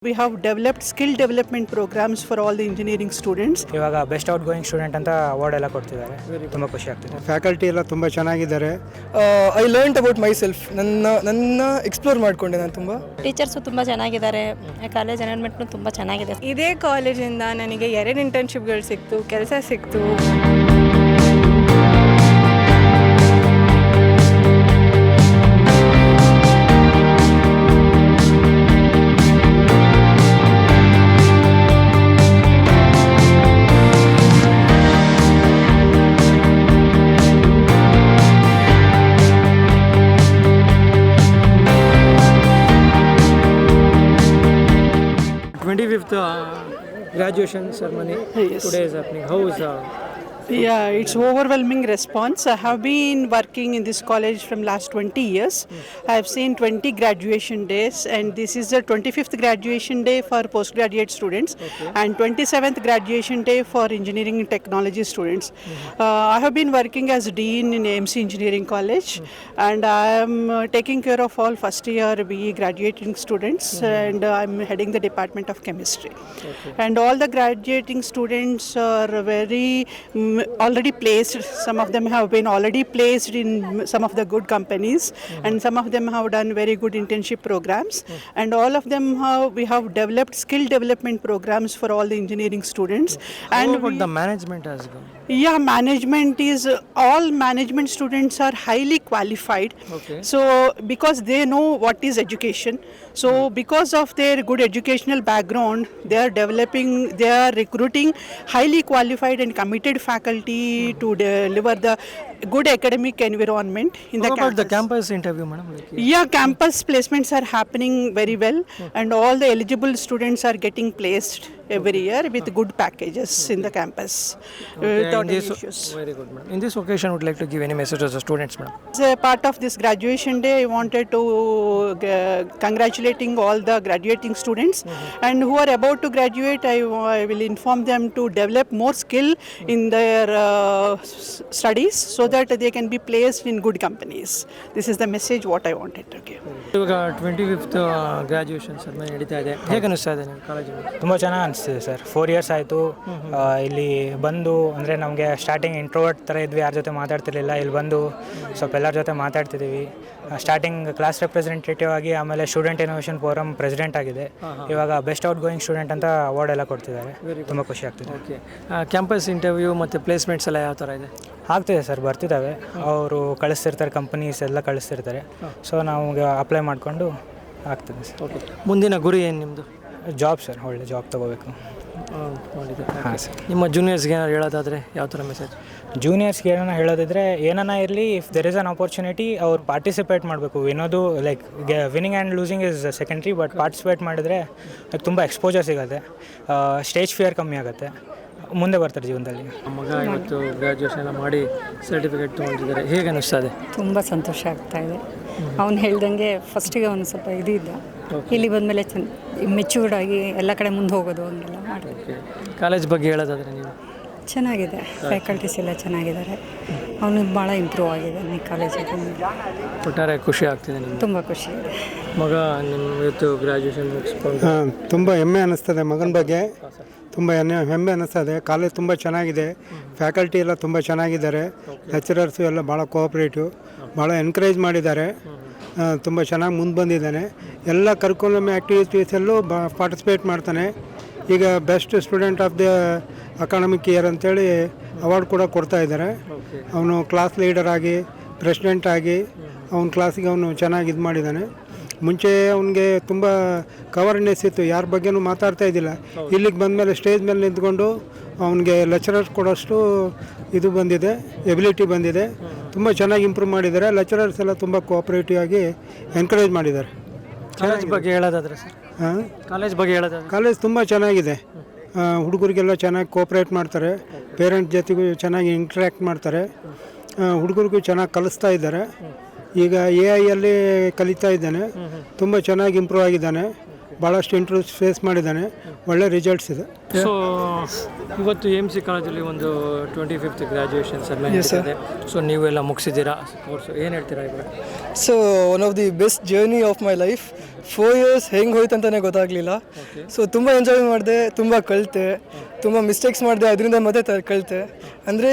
We have developed skill development programs for all the engineering students. ಇವಾಗ best out going student ಅಂತ award ಎಲ್ಲ ಕೊಡ್ತಿದ್ದಾರೆ. ತುಂಬ ಖುಷಿ ಆಗ್ತಿದೆ. ಫ್ಯಾಕಲ್ಟಿ ಎಲ್ಲ ತುಂಬ ಚೆನ್ನಾಗಿದ್ದಾರೆ. I learn about my self. ನನ್ನ ಎಕ್ಸ್ಪ್ಲೋರ್ ಮಾಡಿಕೊಂಡೆ ನಾನು ತುಂಬ. ಟೀಚರ್ಸು ತುಂಬ ಚೆನ್ನಾಗಿದ್ದಾರೆ. ಕಾಲೇಜ್ ಎನ್ವೈರನ್ಮೆಂಟ್ನು ತುಂಬ ಚೆನ್ನಾಗಿದೆ. ಇದೇ ಕಾಲೇಜಿಂದ ನನಗೆ 2 ಇಂಟರ್ನ್ಶಿಪ್ಗಳು ಸಿಕ್ತು, ಕೆಲಸ ಸಿಕ್ತು. Graduation ceremony today is happening. How is Yeah, it's overwhelming response. I have been working in this college from last 20 years. I have seen 20 graduation days, and this is the 25th graduation day for postgraduate students and 27th graduation day for engineering and technology students. I have been working as dean in AMC Engineering College, and I am taking care of all first year BE graduating students, and I'm heading the department of chemistry. And all the graduating students are already placed. Some of them have been already placed in some of the good companies, and some of them have done very good internship programs, and all of them we have developed skill development programs for all the engineering students. and about the management as well? Yeah, management is all management students are highly qualified. So because they know what is education, so because of their good educational background, they are recruiting highly qualified and committed faculty to deliver the good academic environment in the campus. About the campus interview, madam? Yeah, campus placements are happening very well, and all the eligible students are getting placed every year with good packages in the campus without any issues. Very good, madam. In this occasion, would like to give any message to the students, madam? As a part of this graduation day, I wanted to congratulating all the graduating students, and who are about to graduate, I will inform them to develop more skill in their studies so that they can be placed in good companies. This is the message what I wanted to give. ಇವಾಗ 25th graduation ceremony ನಡೀತಾ ಇದೆ. ಹೇಗೆ ಅನಿಸ್ತಾ ಇದೆ ನಿಮ್ಮ ಕಾಲೇಜಿಗೆ? ತುಂಬ ಚೆನ್ನಾಗಿ ಅನಿಸ್ತಿದೆ ಸರ್. 4 years ಆಯಿತು ಇಲ್ಲಿ ಬಂದು. ಅಂದರೆ ನಮಗೆ ಸ್ಟಾರ್ಟಿಂಗ್ ಇಂಟ್ರೋವರ್ಟ್ ಥರ ಇದ್ವಿ, ಯಾರ ಜೊತೆ ಮಾತಾಡ್ತಿರ್ಲಿಲ್ಲ. ಇಲ್ಲಿ ಬಂದು ಸ್ವಲ್ಪ ಎಲ್ಲರ ಜೊತೆ ಮಾತಾಡ್ತಿದ್ದೀವಿ. ಸ್ಟಾರ್ಟಿಂಗ್ ಕ್ಲಾಸ್ ರೆಪ್ರೆಸೆಂಟೇಟಿವ್ ಆಗಿ, ಆಮೇಲೆ ಸ್ಟೂಡೆಂಟ್ ಇನೋವೇಷನ್ ಫೋರಮ್ ಪ್ರೆಸಿಡೆಂಟ್ ಆಗಿದೆ. ಇವಾಗ ಬೆಸ್ಟ್ ಔಟ್ ಗೋಯಿಂಗ್ ಸ್ಟೂಡೆಂಟ್ ಅಂತ ಅವಾರ್ಡ್ ಎಲ್ಲ ಕೊಡ್ತಿದ್ದಾರೆ. ತುಂಬ ಖುಷಿ ಆಗ್ತಿದೆ. ಓಕೆ, ಕ್ಯಾಂಪಸ್ ಇಂಟರ್ವ್ಯೂ ಮತ್ತು ಪ್ಲೇಸ್ಮೆಂಟ್ಸ್ ಎಲ್ಲ ಯಾವ ಥರ ಇದೆ? ಆಗ್ತಿದೆ ಸರ್, ಬರ್ತಿದ್ದಾವೆ. ಅವರು ಕಳಿಸ್ತಿರ್ತಾರೆ, ಕಂಪನೀಸ್ ಎಲ್ಲ ಕಳಿಸ್ತಿರ್ತಾರೆ. ಸೊ ನಾವು ಅಪ್ಲೈ ಮಾಡಿಕೊಂಡು ಆಗ್ತದೆ ಸರ್. ಓಕೆ, ಮುಂದಿನ ಗುರಿ ಏನು ನಿಮ್ಮದು? ಜಾಬ್ ಸರ್, ಒಳ್ಳೆ ಜಾಬ್ ತೊಗೋಬೇಕು. ಹಾಂ ಸರ್. ನಿಮ್ಮ ಜೂನಿಯರ್ಸ್ಗೆ ಏನಾದ್ರು ಹೇಳೋದಾದರೆ ಯಾವ ಥರ ಮೆಸೇಜ್? ಜೂನಿಯರ್ಸ್ಗೆ ಏನೋ ಹೇಳೋದಿದ್ರೆ, ಏನನ್ನ ಇರಲಿ, if there is an opportunity ಅವ್ರು ಪಾರ್ಟಿಸಿಪೇಟ್ ಮಾಡಬೇಕು. ವಿನ್ನೋದು like winning and losing is secondary, but participate ಮಾಡಿದ್ರೆ ತುಂಬ ಎಕ್ಸ್ಪೋಜರ್ ಸಿಗುತ್ತೆ, ಸ್ಟೇಜ್ ಫಿಯರ್ ಕಮ್ಮಿ ಆಗುತ್ತೆ, ಮುಂದೆ ಬರ್ತಾರೆ ಜೀವನದಲ್ಲಿ. ಮಗ ಇವತ್ತು ಗ್ರ್ಯಾಜುಯೇಷನ್ ಎಲ್ಲ ಮಾಡಿ ಸರ್ಟಿಫಿಕೇಟ್ ತೊಗೊಂಡಿದ್ದಾರೆ. ಹೇಗೆ ಅನ್ನಿಸ್ತಾ ಇದೆ? ತುಂಬ ಸಂತೋಷ ಆಗ್ತಾ ಇದೆ. ಅವ್ನು ಹೇಳ್ದಂಗೆ ಫಸ್ಟಿಗೆ ಅವನು ಸ್ವಲ್ಪ ಇದ್ದ, ಇಲ್ಲಿ ಬಂದಮೇಲೆ ಮೆಚ್ಯೂರ್ಡ್ ಆಗಿ ಎಲ್ಲ ಕಡೆ ಮುಂದೆ ಹೋಗೋದು ಹಂಗೆಲ್ಲ ಮಾಡಿ. ಓಕೆ, ಕಾಲೇಜ್ ಬಗ್ಗೆ ಹೇಳೋದಾದರೆ ನೀವು? ಚೆನ್ನಾಗಿದೆ, ಫ್ಯಾಕಲ್ಟೀಸ್ ಎಲ್ಲ ಚೆನ್ನಾಗಿದ್ದಾರೆ. ಅವನು ಭಾಳ ಇಂಪ್ರೂವ್ ಆಗಿದೆ ಈ ಕಾಲೇಜಿಗೆ. ಒಟ್ಟಾರೆ ಖುಷಿ ಆಗ್ತಿದೆ ನಿಮ್ಗೆ? ತುಂಬ ಖುಷಿ ಇದೆ. ಮಗ ನಿಮ್ಮ ಇವತ್ತು ಗ್ರ್ಯಾಜುಯೇಷನ್ ಮುಗಿಸ್ಕೊಂಡು ತುಂಬ ಹೆಮ್ಮೆ ಅನ್ನಿಸ್ತದೆ ಮಗನ ಬಗ್ಗೆ. ತುಂಬ ಹೆಮ್ಮೆ ಅನ್ನಿಸ್ತದೆ. ಕಾಲೇಜ್ ತುಂಬ ಚೆನ್ನಾಗಿದೆ, ಫ್ಯಾಕಲ್ಟಿ ಎಲ್ಲ ತುಂಬ ಚೆನ್ನಾಗಿದ್ದಾರೆ, ಲೆಕ್ಚರರ್ಸು ಎಲ್ಲ ಭಾಳ ಕೋಆಪ್ರೇಟಿವ್, ಭಾಳ ಎನ್ಕರೇಜ್ ಮಾಡಿದ್ದಾರೆ. ತುಂಬ ಚೆನ್ನಾಗಿ ಮುಂದೆ ಬಂದಿದ್ದಾನೆ. ಎಲ್ಲ ಕರಿಕ್ಯುಲಮ್ ಆ್ಯಕ್ಟಿವಿಟೀಸಲ್ಲೂ ಪಾರ್ಟಿಸಿಪೇಟ್ ಮಾಡ್ತಾನೆ. ಈಗ best student of the academic year ಅಂತೇಳಿ ಅವಾರ್ಡ್ ಕೂಡ ಕೊಡ್ತಾ ಇದ್ದಾರೆ. ಅವನು ಕ್ಲಾಸ್ ಲೀಡರ್ ಆಗಿ, ಪ್ರೆಸಿಡೆಂಟ್ ಆಗಿ ಅವನ ಕ್ಲಾಸಿಗೆ ಅವನು ಚೆನ್ನಾಗಿ ಇದು ಮಾಡಿದ್ದಾನೆ. ಮುಂಚೆ ಅವನಿಗೆ ತುಂಬ ಕವರ್ನೆಸ್ ಇತ್ತು, ಯಾರ ಬಗ್ಗೆನೂ ಮಾತಾಡ್ತಾ ಇದ್ದಿಲ್ಲ. ಇಲ್ಲಿಗೆ ಬಂದಮೇಲೆ ಸ್ಟೇಜ್ ಮೇಲೆ ನಿಂತ್ಕೊಂಡು ಅವನಿಗೆ ಲೆಕ್ಚರರ್ಸ್ ಕೊಡೋಷ್ಟು ಇದು ಬಂದಿದೆ, ಎಬಿಲಿಟಿ ಬಂದಿದೆ. ತುಂಬ ಚೆನ್ನಾಗಿ ಇಂಪ್ರೂವ್ ಮಾಡಿದ್ದಾರೆ. ಲೆಕ್ಚರರ್ಸ್ ಎಲ್ಲ ತುಂಬ ಕೋಆಪ್ರೇಟಿವ್ ಆಗಿ ಎನ್ಕರೇಜ್ ಮಾಡಿದ್ದಾರೆ. ಕಾಲೇಜ್ ಬಗ್ಗೆ ಹೇಳೋದಾದ್ರೆ ಸರ್? ಕಾಲೇಜ್ ಬಗ್ಗೆ ಹೇಳೋದಾದ್ರೆ ಕಾಲೇಜ್ ತುಂಬ ಚೆನ್ನಾಗಿದೆ. ಹುಡುಗರಿಗೆಲ್ಲ ಚೆನ್ನಾಗಿ ಕೋಆಪ್ರೇಟ್ ಮಾಡ್ತಾರೆ, ಪೇರೆಂಟ್ಸ್ ಜೊತೆಗೂ ಚೆನ್ನಾಗಿ ಇಂಟ್ರ್ಯಾಕ್ಟ್ ಮಾಡ್ತಾರೆ, ಹುಡುಗರಿಗೂ ಚೆನ್ನಾಗಿ ಕಲಿಸ್ತಾ ಇದ್ದಾರೆ. ಈಗ AI ಕಲಿತಾ ಇದ್ದಾನೆ, ತುಂಬ ಚೆನ್ನಾಗಿ ಇಂಪ್ರೂವ್ ಆಗಿದ್ದಾನೆ. ಭಾಳಷ್ಟು ಇಂಟರ್ವ್ಯೂಸ್ ಫೇಸ್ ಮಾಡಿದ್ದಾನೆ, ಒಳ್ಳೆ ರಿಸಲ್ಟ್ಸ್ ಇದೆ. ಸೊ ಇವತ್ತು AMC ಕಾಲೇಜಲ್ಲಿ ಒಂದು 25th ಗ್ರ್ಯಾಜುಯೇಷನ್ ಸೆರೆಮನಿ ಇದೆ. ಸೊ ನೀವೆಲ್ಲ ಮುಗಿಸಿದ್ದೀರಾ ಕೋರ್ಸು, ಏನು ಹೇಳ್ತೀರಾ ಇವಾಗ? So one of the best journey of my life. 4 years ಹೆಂಗೆ ಹೋಯ್ತು ಅಂತಲೇ ಗೊತ್ತಾಗಲಿಲ್ಲ. ಸೊ ತುಂಬ ಎಂಜಾಯ್ ಮಾಡಿದೆ, ತುಂಬ ಕಲಿತೆ, ತುಂಬ ಮಿಸ್ಟೇಕ್ಸ್ ಮಾಡಿದೆ, ಅದರಿಂದ ಮತ್ತೆ ಕಲಿತೆ. ಅಂದರೆ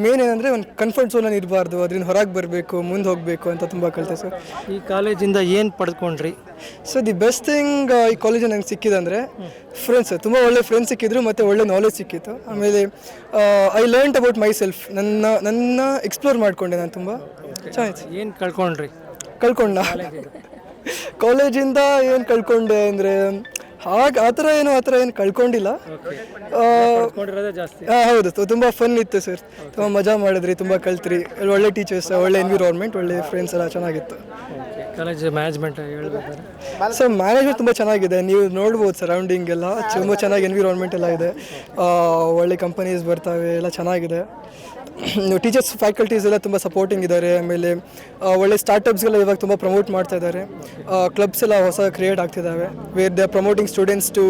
ಮೇನ್ ಏನಂದರೆ ಒಂದು ಕಂಫರ್ಟ್ ಝೋನಲ್ಲಿ ಇರಬಾರ್ದು, ಅದರಿಂದ ಹೊರಗೆ ಬರಬೇಕು, ಮುಂದೆ ಹೋಗಬೇಕು ಅಂತ ತುಂಬ ಕಲಿತೆ ಸರ್. ಈ ಕಾಲೇಜಿಂದ ಏನು ಪಡೆದುಕೊಂಡ್ರಿ? ಸೊ ದಿ ಬೆಸ್ಟ್ ಥಿಂಗ್ ಈ ಕಾಲೇಜಲ್ಲಿ ನಂಗೆ ಸಿಕ್ಕಿದಂದರೆ ಫ್ರೆಂಡ್ಸ್, ತುಂಬ ಒಳ್ಳೆ ಫ್ರೆಂಡ್ಸ್ ಸಿಕ್ಕಿದ್ರು ಮತ್ತು ಒಳ್ಳೆ ನಾಲೆಜ್ ಸಿಕ್ಕಿತ್ತು. ಆಮೇಲೆ I learn about my self, ನನ್ನ ಎಕ್ಸ್ಪ್ಲೋರ್ ಮಾಡಿಕೊಂಡೆ ನಾನು. ತುಂಬ ಚೆನ್ನಾಗಿತ್ತು. ಏನು ಕಳ್ಕೊಂಡ್ರಿ ಕಾಲೇಜಿಂದ ಏನು ಕಳ್ಕೊಂಡೆ ಅಂದರೆ ಆ ಥರ ಏನು ಕಳ್ಕೊಂಡಿಲ್ಲ. ಜಾಸ್ತಿ. ಹೌದು, ತುಂಬ ಫನ್ ಇತ್ತು ಸರ್, ತುಂಬ ಮಜಾ ಮಾಡಿದ್ರಿ, ತುಂಬ ಕಲ್ತ್ರಿ, ಒಳ್ಳೆ ಟೀಚರ್ಸ್, ಒಳ್ಳೆ ಎನ್ವಿರಾನ್ಮೆಂಟ್, ಒಳ್ಳೆ ಫ್ರೆಂಡ್ಸ್ ಎಲ್ಲ ಚೆನ್ನಾಗಿತ್ತು. ಕಾಲೇಜ್ ಮ್ಯಾನೇಜ್ಮೆಂಟ್ ಹೇಳ್ಬೇಕಾದ್ರೆ ಸರ್ ಮ್ಯಾನೇಜ್ಮೆಂಟ್ ತುಂಬ ಚೆನ್ನಾಗಿದೆ, ನೀವು ನೋಡ್ಬೋದು ಸರೌಂಡಿಂಗ್ ಎಲ್ಲ ತುಂಬ ಚೆನ್ನಾಗಿ ಎನ್ವಿರಾನ್ಮೆಂಟ್ ಎಲ್ಲ ಇದೆ, ಒಳ್ಳೆ ಕಂಪನೀಸ್ ಬರ್ತವೆ, ಎಲ್ಲ ಚೆನ್ನಾಗಿದೆ. ಟೀಚರ್ಸ್ ಫ್ಯಾಕಲ್ಟೀಸ್ ಎಲ್ಲ ತುಂಬ ಸಪೋರ್ಟಿಂಗ್ ಇದ್ದಾರೆ. ಆಮೇಲೆ ಒಳ್ಳೆ ಸ್ಟಾರ್ಟಪ್ಸ್ಗೆಲ್ಲ ಇವಾಗ ತುಂಬ ಪ್ರಮೋಟ್ ಮಾಡ್ತಾ ಇದ್ದಾರೆ. ಕ್ಲಬ್ಸ್ ಎಲ್ಲ ಹೊಸ ಕ್ರಿಯೇಟ್ ಆಗ್ತಿದ್ದಾವೆ, where they are promoting students to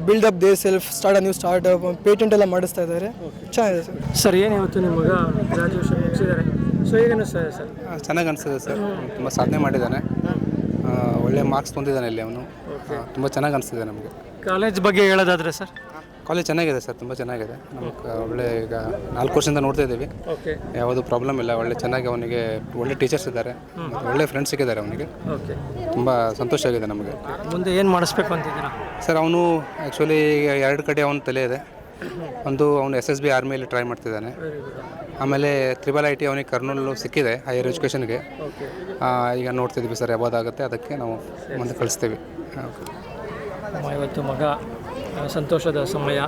build up they self, start a new startup, patent ಎಲ್ಲ ಮಾಡಿಸ್ತಾ ಇದ್ದಾರೆ. ಚೆನ್ನಾಗಿದೆ ಸರ್. ಸರ್ ಏನು ಇವತ್ತು ನಿಮ್ಮ ಮಗ ಗ್ರಾಜುಯೇಷನ್ ಮುಗಿಸಿದ್ದಾರೆ, ಸೊ ಹೇಗೆ ಅನಿಸ್ತದೆ ಸರ್? ಚೆನ್ನಾಗಿ ಅನಿಸ್ತದೆ ಸರ್, ತುಂಬ ಸಾಧನೆ ಮಾಡಿದ್ದಾನೆ, ಒಳ್ಳೆ ಮಾರ್ಕ್ಸ್ ತಂದಿದ್ದಾನೆ ಇಲ್ಲಿ ಅವನು, ತುಂಬ ಚೆನ್ನಾಗಿ ಅನಿಸ್ತಿದೆ ನಮಗೆ. ಕಾಲೇಜ್ ಬಗ್ಗೆ ಹೇಳೋದಾದರೆ ಸರ್? ಕಾಲೇಜ್ ಚೆನ್ನಾಗಿದೆ ಸರ್, ತುಂಬ ಚೆನ್ನಾಗಿದೆ. ನಮಗೆ ಒಳ್ಳೆ ಈಗ 4 ವರ್ಷದಿಂದ ನೋಡ್ತಾ ಇದ್ದೀವಿ, ಯಾವುದು ಪ್ರಾಬ್ಲಮ್ ಇಲ್ಲ, ಒಳ್ಳೆ ಚೆನ್ನಾಗಿ ಅವನಿಗೆ ಒಳ್ಳೆ ಟೀಚರ್ಸ್ ಇದ್ದಾರೆ, ಒಳ್ಳೆ ಫ್ರೆಂಡ್ಸ್ ಸಿಕ್ಕಿದ್ದಾರೆ ಅವನಿಗೆ, ತುಂಬ ಸಂತೋಷ ಆಗಿದೆ ನಮಗೆ. ಮುಂದೆ ಏನು ಮಾಡಿಸ್ಬೇಕು ಅಂತಿದ್ದೀರಾ ಸರ್? ಅವನು ಆ್ಯಕ್ಚುಲಿ 2 ಕಡೆ ಅವನ ತಲೆ ಇದೆ. ಒಂದು ಅವನು SSB ಆರ್ಮಿಯಲ್ಲಿ ಟ್ರೈ ಮಾಡ್ತಿದ್ದಾನೆ, ಆಮೇಲೆ IIIT ಅವನಿಗೆ ಕರ್ನೂಲು ಸಿಕ್ಕಿದೆ ಹೈಯರ್ ಎಜುಕೇಷನ್ಗೆ. ಈಗ ನೋಡ್ತಿದ್ವಿ ಸರ್ ಯಾವ್ದಾಗುತ್ತೆ ಅದಕ್ಕೆ ನಾವು ಮುಂದೆ ಕಳಿಸ್ತೀವಿ. ಇವತ್ತು ಮಗ ಸಂತೋಷದ ಸಮಯ,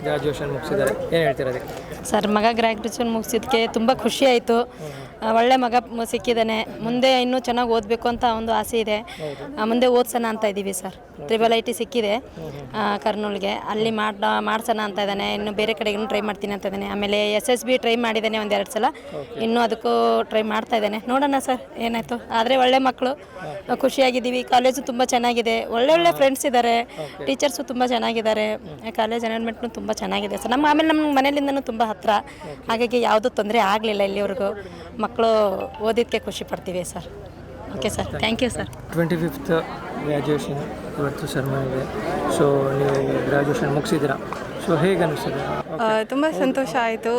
ಗ್ರ್ಯಾಜುಯೇಷನ್ ಮುಗಿಸಿದ್ದಾರೆ, ಏನು ಹೇಳ್ತೀರಾ ಅದಕ್ಕೆ? ಸರ್, ಮಗ ಗ್ರ್ಯಾಜುಯೇಷನ್ ಮುಗಿಸಿದ್ದಕ್ಕೆ ತುಂಬ ಖುಷಿ ಆಯಿತು. ಒಳ್ಳೆ ಮಗ ಸಿಕ್ಕಿದ್ದಾನೆ, ಮುಂದೆ ಇನ್ನೂ ಚೆನ್ನಾಗಿ ಓದಬೇಕು ಅಂತ ಒಂದು ಆಸೆ ಇದೆ, ಮುಂದೆ ಓದ್ಸೋಣ ಅಂತ ಇದ್ದೀವಿ ಸರ್. IIIT ಸಿಕ್ಕಿದೆ ಕರ್ನೂಲ್ಗೆ, ಅಲ್ಲಿ ಮಾಡ್ಸೋಣ ಅಂತ ಇದ್ದಾನೆ, ಇನ್ನು ಬೇರೆ ಕಡೆಗೂ ಟ್ರೈ ಮಾಡ್ತೀನಿ ಅಂತ ಇದ್ದಾನೆ. ಆಮೇಲೆ SSB ಟ್ರೈ ಮಾಡಿದ್ದಾನೆ 1-2 ಸಲ, ಇನ್ನೂ ಅದಕ್ಕೂ ಟ್ರೈ ಮಾಡ್ತಾ ಇದ್ದಾನೆ. ನೋಡೋಣ ಸರ್ ಏನಾಯಿತು, ಆದರೆ ಒಳ್ಳೆ ಮಕ್ಕಳು, ಖುಷಿಯಾಗಿದ್ದೀವಿ. ಕಾಲೇಜು ತುಂಬ ಚೆನ್ನಾಗಿದೆ, ಒಳ್ಳೆ ಫ್ರೆಂಡ್ಸ್ ಇದ್ದಾರೆ, ಟೀಚರ್ಸು ತುಂಬ ಚೆನ್ನಾಗಿದ್ದಾರೆ, ಕಾಲೇಜ್ ಎನ್ವೈರ್ಮೆಂಟ್ನು ತುಂಬ ಚೆನ್ನಾಗಿದೆ ಸರ್. ಆಮೇಲೆ ನಮ್ಮ ಮನೆಯಿಂದನೂ ತುಂಬ ಹತ್ತಿರ, ಹಾಗಾಗಿ ಯಾವುದೂ ತೊಂದರೆ ಆಗಲಿಲ್ಲ ಇಲ್ಲಿವರೆಗೂ. ಮಕ್ಕಳು ಓದಿದ್ದಕ್ಕೆ ಖುಷಿ ಪಡ್ತೀವಿ sir. Okay sir, thank you sir. 25th graduation ಇವತ್ತು ಸರ್ ಮನೆಗೆ. ಸೊ ನೀವು ಗ್ರ್ಯಾಜುಯೇಷನ್ ಮುಗಿಸಿದ್ದೀರಾ, ಸೊ ಹೇಗೆ ಅನಿಸ್ತದೆ? ತುಂಬ ಸಂತೋಷ ಆಯಿತು.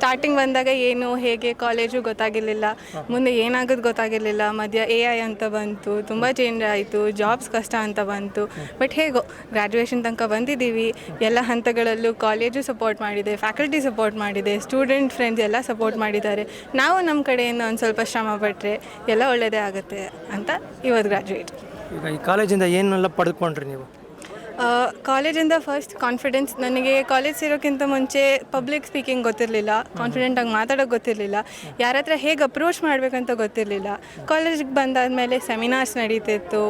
ಸ್ಟಾರ್ಟಿಂಗ್ ಬಂದಾಗ ಏನು ಹೇಗೆ ಕಾಲೇಜು ಗೊತ್ತಾಗಿರಲಿಲ್ಲ, ಮುಂದೆ ಏನಾಗೋದು ಗೊತ್ತಾಗಿರಲಿಲ್ಲ. ಮಧ್ಯ AI ಅಂತ ಬಂತು, ತುಂಬ ಚೇಂಜ್ ಆಯಿತು, ಜಾಬ್ಸ್ ಕಷ್ಟ ಅಂತ ಬಂತು. ಬಟ್ ಹೇಗೋ ಗ್ರ್ಯಾಜುಯೇಷನ್ ತನಕ ಬಂದಿದ್ದೀವಿ. ಎಲ್ಲ ಹಂತಗಳಲ್ಲೂ ಕಾಲೇಜು ಸಪೋರ್ಟ್ ಮಾಡಿದೆ, ಫ್ಯಾಕಲ್ಟಿ ಸಪೋರ್ಟ್ ಮಾಡಿದೆ, ಸ್ಟೂಡೆಂಟ್ ಫ್ರೆಂಡ್ಸ್ ಎಲ್ಲ ಸಪೋರ್ಟ್ ಮಾಡಿದ್ದಾರೆ. ನಾವು ನಮ್ಮ ಕಡೆಯಿಂದ ಒಂದು ಸ್ವಲ್ಪ ಶ್ರಮ ಪಟ್ಟರೆ ಎಲ್ಲ ಒಳ್ಳೆಯದೇ ಆಗುತ್ತೆ ಅಂತ ಇವತ್ತು ಗ್ರ್ಯಾಜುಯೇಟ್. ಈಗ ಈ ಕಾಲೇಜಿಂದ ಏನೆಲ್ಲ ಪಡೆದುಕೊಂಡ್ರಿ ನೀವು? ಕಾಲೇಜಿಂದ ಫಸ್ಟ್ ಕಾನ್ಫಿಡೆನ್ಸ್. ನನಗೆ ಕಾಲೇಜ್ ಸೇರೋಕ್ಕಿಂತ ಮುಂಚೆ ಪಬ್ಲಿಕ್ ಸ್ಪೀಕಿಂಗ್ ಗೊತ್ತಿರಲಿಲ್ಲ, ಕಾನ್ಫಿಡೆಂಟಾಗಿ ಮಾತಾಡೋಕ್ಕೆ ಗೊತ್ತಿರಲಿಲ್ಲ, ಯಾರ ಹತ್ರ ಹೇಗೆ ಅಪ್ರೋಚ್ ಮಾಡಬೇಕಂತ ಗೊತ್ತಿರಲಿಲ್ಲ. ಕಾಲೇಜಿಗೆ ಬಂದಾದಮೇಲೆ ಸೆಮಿನಾರ್ಸ್ ನಡೀತಿತ್ತು,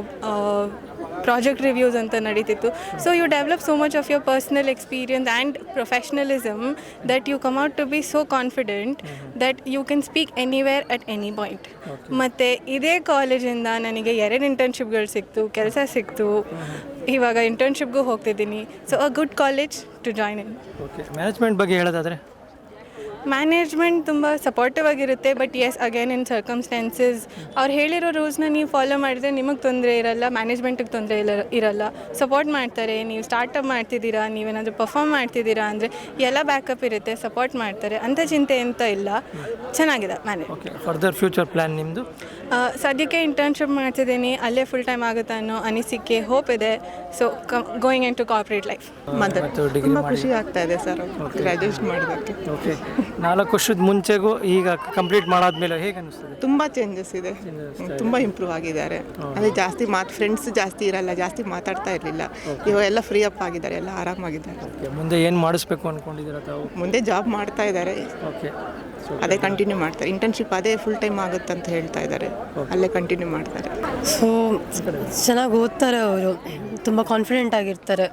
ಪ್ರಾಜೆಕ್ಟ್ ರಿವ್ಯೂಸ್ ಅಂತ ನಡೀತಿತ್ತು. So you develop so much of your personal experience and professionalism that you come out to be so confident that you can speak anywhere at any point. ಮತ್ತು ಇದೇ ಕಾಲೇಜಿಂದ ನನಗೆ 2 ಇಂಟರ್ನ್ಶಿಪ್ಗಳು ಸಿಕ್ತು, ಕೆಲಸ ಸಿಕ್ತು, ಇವಾಗ ಇಂಟರ್ನ್ಶಿಪ್ಗೂ ಹೋಗ್ತಿದ್ದೀನಿ. So a good college to join in. Okay, management ಬಗ್ಗೆ ಹೇಳೋದಾದರೆ? ಮ್ಯಾನೇಜ್ಮೆಂಟ್ ತುಂಬ ಸಪೋರ್ಟಿವ್ ಆಗಿರುತ್ತೆ. But yes, again in circumstances ಅವ್ರು ಹೇಳಿರೋ ರೂಲ್ಸ್ನ ನೀವು ಫಾಲೋ ಮಾಡಿದರೆ ನಿಮಗೆ ತೊಂದರೆ ಇರಲ್ಲ, ಮ್ಯಾನೇಜ್ಮೆಂಟಿಗೆ ತೊಂದರೆ ಇರಲ್ಲ, ಸಪೋರ್ಟ್ ಮಾಡ್ತಾರೆ. ನೀವು ಸ್ಟಾರ್ಟಪ್ ಮಾಡ್ತಿದ್ದೀರಾ, ನೀವೇನಾದರೂ ಪರ್ಫಾರ್ಮ್ ಮಾಡ್ತಿದ್ದೀರಾ ಅಂದರೆ ಎಲ್ಲ ಬ್ಯಾಕಪ್ ಇರುತ್ತೆ, ಸಪೋರ್ಟ್ ಮಾಡ್ತಾರೆ, ಅಂಥ ಚಿಂತೆ ಎಂತ ಇಲ್ಲ. ಚೆನ್ನಾಗಿದೆ manage. Okay, further future plan ನಿಮ್ಮದು? ಸದ್ಯಕ್ಕೆ ಇಂಟರ್ನ್ಶಿಪ್ ಮಾಡ್ತಿದ್ದೀನಿ, ಅಲ್ಲೇ ಫುಲ್ ಟೈಮ್ ಆಗುತ್ತೆ ಅನ್ನೋ ಅನಿಸಿಕೆ, ಹೋಪ್ ಇದೆ. So going into corporate life. Degree ಖುಷಿ ಆಗ್ತಾ ಇದೆ ಸರ್ ಗ್ರ್ಯಾಜುಯೇಷನ್ ಮಾಡೋದಕ್ಕೆ. ಓಕೆ, 4 ವರ್ಷದ ಮುಂಚೆಗೂ ಈಗ ಕಂಪ್ಲೀಟ್ ಮಾಡಾದ್ಮೇಲೆ ಹೇಗೆ ಅನಿಸ್ತದೆ? ತುಂಬ ಚೇಂಜಸ್ ಇದೆ, ತುಂಬ ಇಂಪ್ರೂವ್ ಆಗಿದ್ದಾರೆ. ಅದೇ ಜಾಸ್ತಿ ಫ್ರೆಂಡ್ಸ್ ಜಾಸ್ತಿ ಇರಲ್ಲ, ಜಾಸ್ತಿ ಮಾತಾಡ್ತಾ ಇರಲಿಲ್ಲ, ಇವಾಗ ಎಲ್ಲ ಫ್ರೀ ಅಪ್ ಆಗಿದ್ದಾರೆ, ಎಲ್ಲ ಆರಾಮಾಗಿದ್ದಾರೆ. ಮುಂದೆ ಏನು ಮಾಡಿಸ್ಬೇಕು ಅಂದ್ಕೊಂಡಿದ್ದೀರಾ ತಾವು? ಮುಂದೆ ಜಾಬ್ ಮಾಡ್ತಾ ಇದ್ದಾರೆ. ಓಕೆ, ಅದೇ ಕಂಟಿನ್ಯೂ ಮಾಡ್ತಾರೆ. ಇಂಟರ್ನ್ಶಿಪ್ ಅದೇ ಫುಲ್ ಟೈಮ್ ಆಗುತ್ತೆ ಅಂತ ಹೇಳ್ತಾ ಇದ್ದಾರೆ, ಅಲ್ಲೇ ಕಂಟಿನ್ಯೂ ಮಾಡ್ತಾರೆ. ಸೊ ಚೆನ್ನಾಗಿ ಓದ್ತಾರೆ ಅವರು, ತುಂಬ ಕಾನ್ಫಿಡೆಂಟ್ ಆಗಿರ್ತಾರೆ.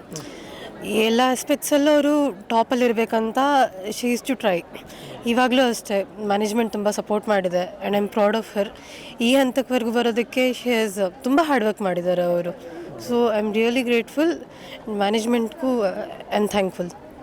ಎಲ್ಲ ಆಸ್ಪೆಕ್ಟ್ಸಲ್ಲೂ ಅವರು ಟಾಪಲ್ಲಿ ಇರಬೇಕಂತ ಶಿ ಈಸ್ ಟು ಟ್ರೈ. ಇವಾಗಲೂ ಅಷ್ಟೇ ಮ್ಯಾನೇಜ್ಮೆಂಟ್ ತುಂಬ ಸಪೋರ್ಟ್ ಮಾಡಿದೆ and I am proud of her. ಈ ಹಂತಕ್ವರೆಗೂ ಬರೋದಕ್ಕೆ ಶಿ ಹ್ಯಾಸ್ ತುಂಬ ಹಾರ್ಡ್ ವರ್ಕ್ ಮಾಡಿದ್ದಾರೆ ಅವರು. So I am really grateful ಮ್ಯಾನೇಜ್ಮೆಂಟ್ಗೂ ಆ್ಯಂಡ್ ಥ್ಯಾಂಕ್ಫುಲ್.